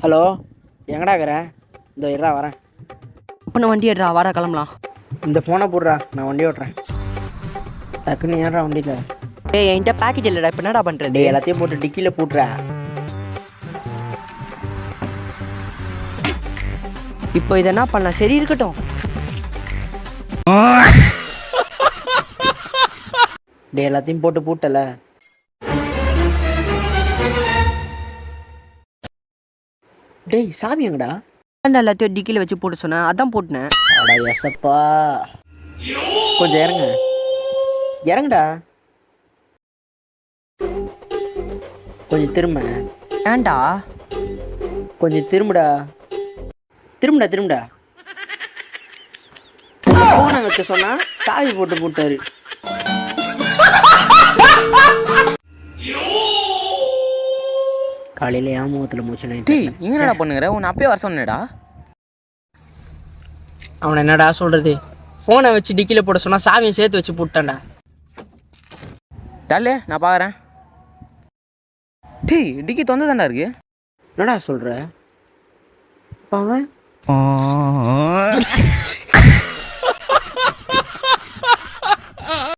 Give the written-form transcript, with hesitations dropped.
Hello, எங்கடா இருக்கிற? இந்த இருடா வரேன். அப்போ நான் வண்டி எடுறா, வாடா கிளம்பலாம். இந்த ஃபோனை போடுறா, நான் வண்டி ஓட்டுறேன். டக்குன்னு ஏன்டா வண்டியில்? டேய் என்கிட்ட பேக்கேஜ் இல்லைடா, இப்போ என்னடா பண்ணுறது? டேய் எல்லாத்தையும் போட்டு டிக்கியில் போட்டுற. இப்போ இதை என்ன பண்ணலாம்? சரி இருக்கட்டும். டேய் எல்லாத்தையும் போட்டு பூட்டல. டேய் சாவி எங்கடா? ஏன்டா எல்லாத்தையும் டிக்கியில் வச்சு போட்டு சொன்னேன், அதான் போட்டுனேன். அடா எசப்பா, கொஞ்சம் இறங்க, இறங்குடா. கொஞ்சம் திரும்ப. ஏன்டா? கொஞ்சம் திரும்புடா. திரும்புடா. ஃபோனை வைக்க சொன்னா சாவி போட்டு போட்டாரு. காலையில ஏன் முகத்தில் மூச்சு நைட்டு? டேய் என்னடா பண்ணுங்கிற? உன்னை அப்பயே வர சொன்னேடா. அவனை என்னடா சொல்கிறது? ஃபோனை வச்சு டிக்கியில் போட சொன்னால் சாவியை சேர்த்து வச்சு போட்டான்டா. தள்ளு, நான் பார்க்குறேன். டேய் டிக்கி தொந்த தாண்டா இருக்கு. என்னடா சொல்கிற? அவன்